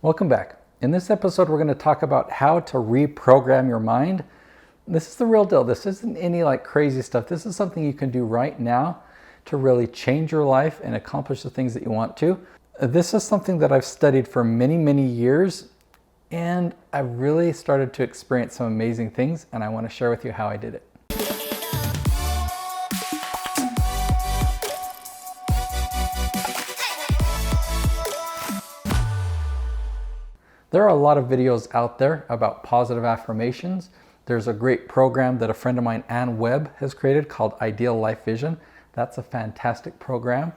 Welcome back. In this episode, we're going to talk about how to reprogram your mind. This is the real deal. This isn't any crazy stuff. This is something you can do right now to really change your life and accomplish the things that you want to. This is something that I've studied for many, many years, and I really started to experience some amazing things, and I want to share with you how I did it. There are a lot of videos out there about positive affirmations. There's a great program that a friend of mine, Ann Webb, has created called Ideal Life Vision. That's a fantastic program.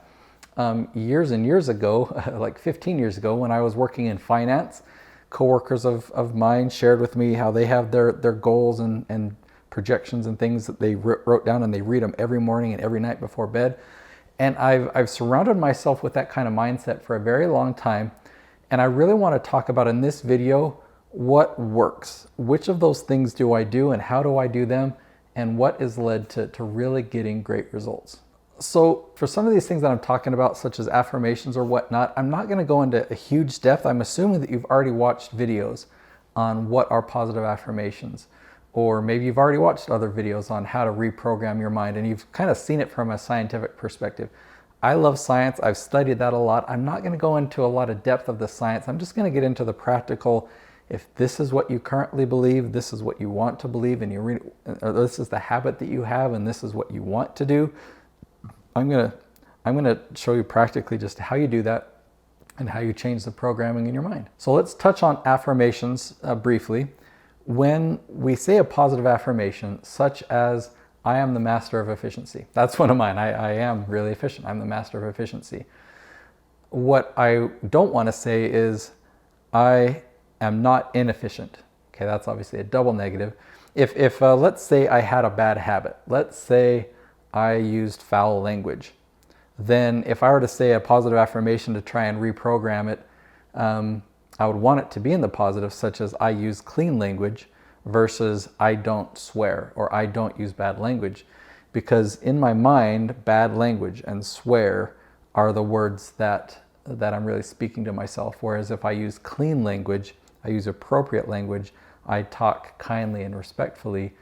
Years and years ago, like 15 years ago, when I was working in finance, coworkers of mine shared with me how they have their goals and projections and things that they wrote down, and they read them every morning and every night before bed. And I've surrounded myself with that kind of mindset for a very long time. And I really want to talk about in this video what works. Which of those things do I do and how do I do them? And what has led to really getting great results. So for some of these things that I'm talking about, such as affirmations or whatnot, I'm not going to go into a huge depth. I'm assuming that you've already watched videos on what are positive affirmations. Or maybe you've already watched other videos on how to reprogram your mind and you've kind of seen it from a scientific perspective. I love science. I've studied that a lot. I'm not going to go into a lot of depth of the science. I'm just going to get into the practical. If this is what you currently believe, this is what you want to believe, and or this is the habit that you have, and this is what you want to do. I'm going to show you practically just how you do that and how you change the programming in your mind. So let's touch on affirmations briefly. When we say a positive affirmation, such as I am the master of efficiency. That's one of mine. I am really efficient. I'm the master of efficiency. What I don't want to say is I am not inefficient. Okay, that's obviously a double negative. If let's say I had a bad habit, let's say I used foul language, then if I were to say a positive affirmation to try and reprogram it, I would want it to be in the positive, such as I use clean language, versus I don't swear or I don't use bad language, because in my mind, bad language and swear are the words that I'm really speaking to myself. Whereas if I use clean language, I use appropriate language, I talk kindly and respectfully,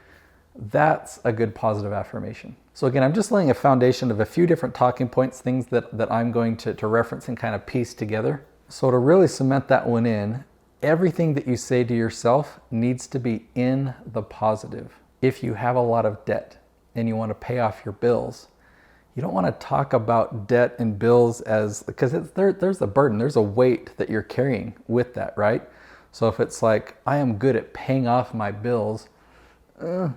that's a good positive affirmation. So again, I'm just laying a foundation of a few different talking points, things that I'm going to reference and kind of piece together. So to really cement that one in, everything that you say to yourself needs to be in the positive. If you have a lot of debt and you want to pay off your bills, you don't want to talk about debt and bills because there's a burden, there's a weight that you're carrying with that, right? So if it's like, I am good at paying off my bills, how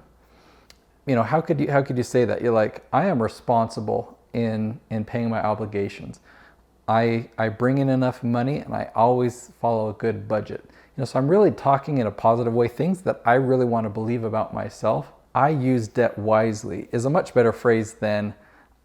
could you say that? You're like, I am responsible in paying my obligations. I bring in enough money and I always follow a good budget. So I'm really talking in a positive way, things that I really want to believe about myself. I use debt wisely is a much better phrase than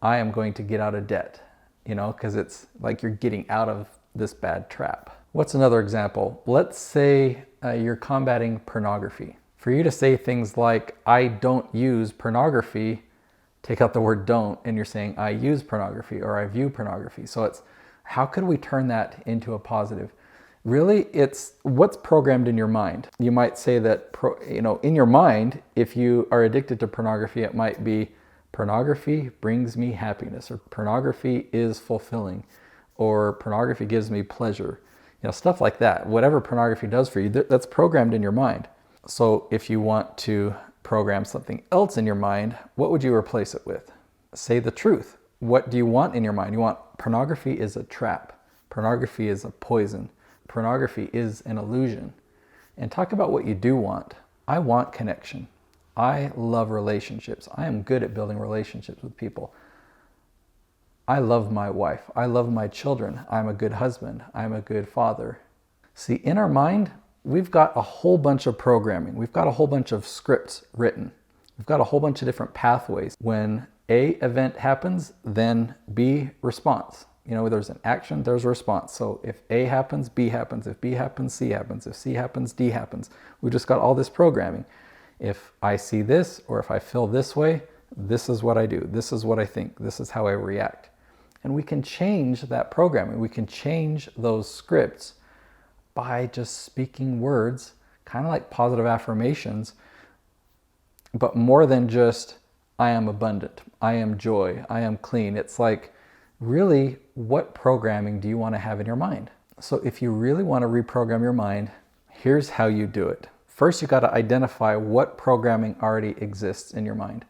I am going to get out of debt, because it's like you're getting out of this bad trap. What's another example? Let's say you're combating pornography. For you to say things like, I don't use pornography, take out the word don't, and you're saying, I use pornography or I view pornography. So it's, how could we turn that into a positive? Really, it's what's programmed in your mind. You might say that, in your mind, if you are addicted to pornography, it might be pornography brings me happiness, or pornography is fulfilling, or pornography gives me pleasure. Stuff like that. Whatever pornography does for you, that's programmed in your mind. So if you want to program something else in your mind, what would you replace it with? Say the truth. What do you want in your mind? You want pornography is a trap. Pornography is a poison. Pornography is an illusion. And talk about what you do want. I want connection. I love relationships. I am good at building relationships with people. I love my wife. I love my children. I'm a good husband. I'm a good father. See, in our mind, we've got a whole bunch of programming. We've got a whole bunch of scripts written. We've got a whole bunch of different pathways. When A event happens, then B response. There's an action, there's a response. So if A happens, B happens. If B happens, C happens. If C happens, D happens. We've just got all this programming. If I see this, or if I feel this way, this is what I do. This is what I think. This is how I react. And we can change that programming. We can change those scripts by just speaking words, kind of like positive affirmations, but more than just, I am abundant, I am joy, I am clean. It's like, really, what programming do you want to have in your mind? So if you really want to reprogram your mind, here's how you do it. First, you got to identify what programming already exists in your mind.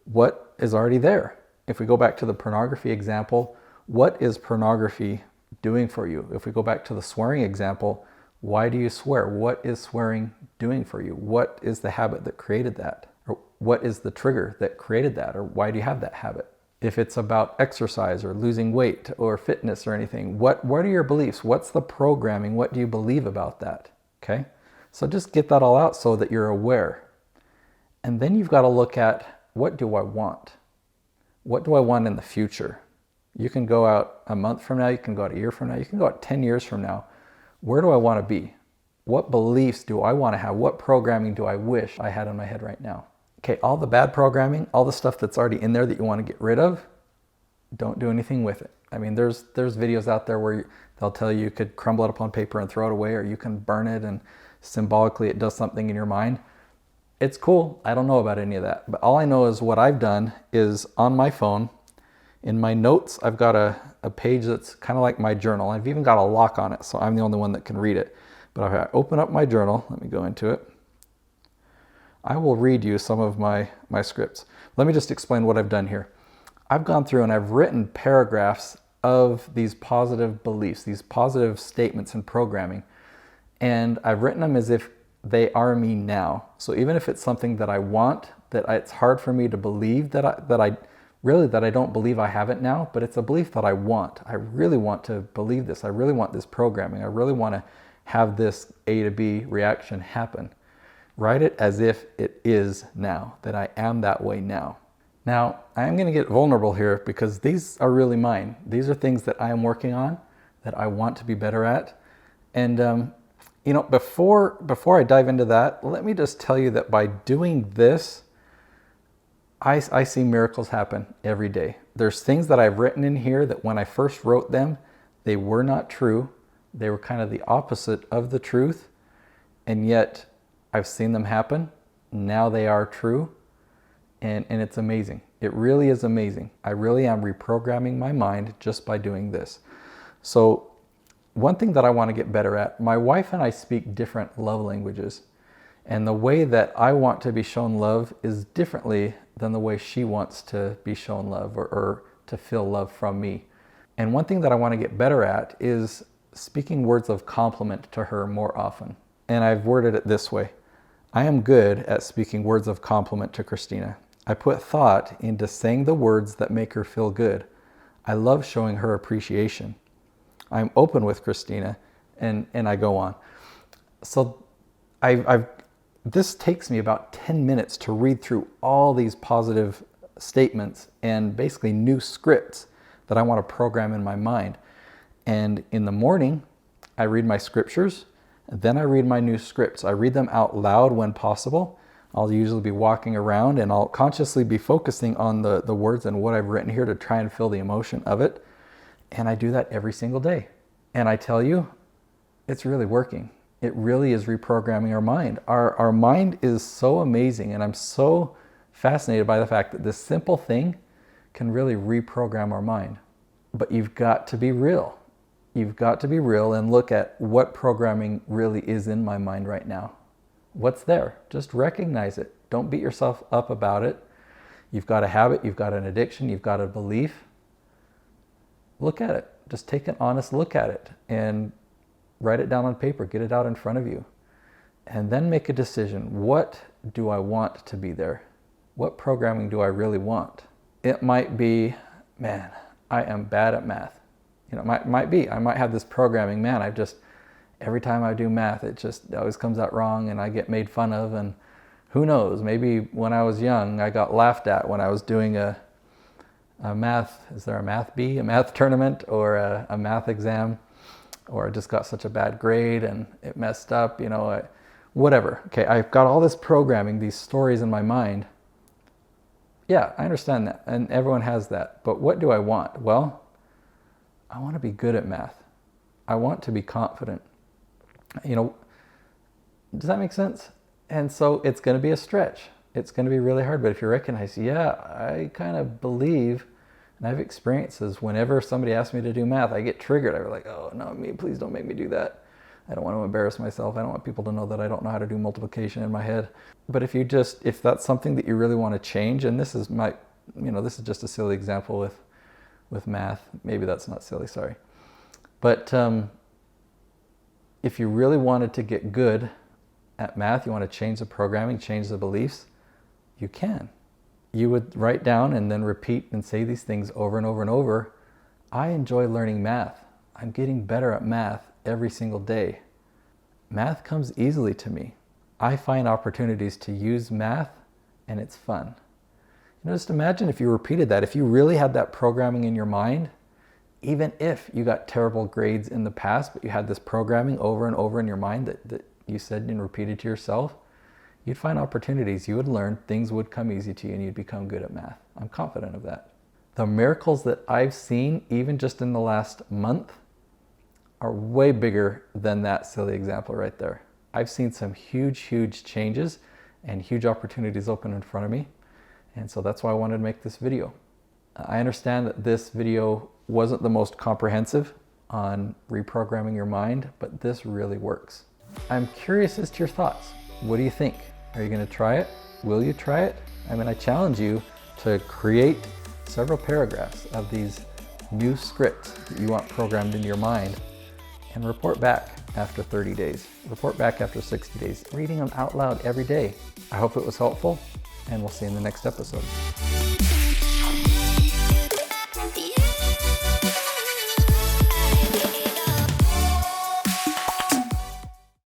What is already there? If we go back to the pornography example, what is pornography doing for you? If we go back to the swearing example, why do you swear? What is swearing doing for you? What is the habit that created that? Or what is the trigger that created that? Or why do you have that habit? If it's about exercise or losing weight or fitness or anything, what are your beliefs? What's the programming? What do you believe about that? Okay? So just get that all out so that you're aware. And then you've got to look at, what do I want? What do I want in the future? You can go out a month from now, you can go out a year from now, you can go out 10 years from now. Where do I want to be? What beliefs do I want to have? What programming do I wish I had in my head right now? Okay, all the bad programming, all the stuff that's already in there that you want to get rid of, don't do anything with it. I mean, there's videos out there where they'll tell you could crumble it up on paper and throw it away, or you can burn it and symbolically it does something in your mind. It's cool. I don't know about any of that. But all I know is what I've done is on my phone, in my notes, I've got a page that's kind of like my journal. I've even got a lock on it, so I'm the only one that can read it. But if I open up my journal, let me go into it. I will read you some of my scripts. Let me just explain what I've done here. I've gone through and I've written paragraphs of these positive beliefs, these positive statements and programming. And I've written them as if they are me now. So even if it's something that I want, it's hard for me to believe that I don't believe I have it now, but it's a belief that I want. I really want to believe this. I really want this programming. I really want to have this A to B reaction happen. Write it as if it is now, that I am that way now. Now, I am going to get vulnerable here because these are really mine. These are things that I am working on, that I want to be better at. And, before I dive into that, let me just tell you that by doing this, I see miracles happen every day. There's things that I've written in here that when I first wrote them, they were not true. They were kind of the opposite of the truth. And yet I've seen them happen. Now they are true. And it's amazing. It really is amazing. I really am reprogramming my mind just by doing this. So one thing that I want to get better at, my wife and I speak different love languages. And the way that I want to be shown love is differently than the way she wants to be shown love or to feel love from me. And one thing that I want to get better at is speaking words of compliment to her more often. And I've worded it this way. I am good at speaking words of compliment to Christina. I put thought into saying the words that make her feel good. I love showing her appreciation. I'm open with Christina, and I go on. So this takes me about 10 minutes to read through all these positive statements and basically new scripts that I want to program in my mind. And in the morning, I read my scriptures, and then I read my new scripts. I read them out loud when possible. I'll usually be walking around and I'll consciously be focusing on the words and what I've written here to try and feel the emotion of it. And I do that every single day. And I tell you, it's really working. It really is reprogramming our mind. Our mind is so amazing, and I'm so fascinated by the fact that this simple thing can really reprogram our mind. But you've got to be real. You've got to be real and look at what programming really is in my mind right now. What's there? Just recognize it. Don't beat yourself up about it. You've got a habit, you've got an addiction, you've got a belief. Look at it. Just take an honest look at it and write it down on paper. Get it out in front of you. And then make a decision. What do I want to be there? What programming do I really want? It might be, man, I am bad at math. Might be. I might have this programming, man, every time I do math, it always comes out wrong and I get made fun of, and who knows, maybe when I was young, I got laughed at when I was doing a math, is there a math bee, a math tournament or a math exam, or I just got such a bad grade and it messed up, whatever. Okay, I've got all this programming, these stories in my mind. Yeah, I understand that, and everyone has that, but what do I want? Well, I want to be good at math. I want to be confident. You know, does that make sense? And so it's going to be a stretch. It's going to be really hard. But if you recognize, yeah, I kind of believe, and I have experiences whenever somebody asks me to do math, I get triggered. I'm like, oh, no, please don't make me do that. I don't want to embarrass myself. I don't want people to know that I don't know how to do multiplication in my head. But if that's something that you really want to change, and this is this is just a silly example with math. Maybe that's not silly, sorry. But if you really wanted to get good at math, you want to change the programming, change the beliefs, you can. You would write down and then repeat and say these things over and over and over. I enjoy learning math. I'm getting better at math every single day. Math comes easily to me. I find opportunities to use math and it's fun. Just imagine if you repeated that, if you really had that programming in your mind, even if you got terrible grades in the past, but you had this programming over and over in your mind that you said and repeated to yourself, you'd find opportunities, you would learn, things would come easy to you, and you'd become good at math. I'm confident of that. The miracles that I've seen, even just in the last month, are way bigger than that silly example right there. I've seen some huge changes and huge opportunities open in front of me. And so that's why I wanted to make this video. I understand that this video wasn't the most comprehensive on reprogramming your mind, but this really works. I'm curious as to your thoughts. What do you think? Are you going to try it? Will you try it? I challenge you to create several paragraphs of these new scripts that you want programmed into your mind and report back after 30 days. Report back after 60 days, reading them out loud every day. I hope it was helpful, and we'll see you in the next episode.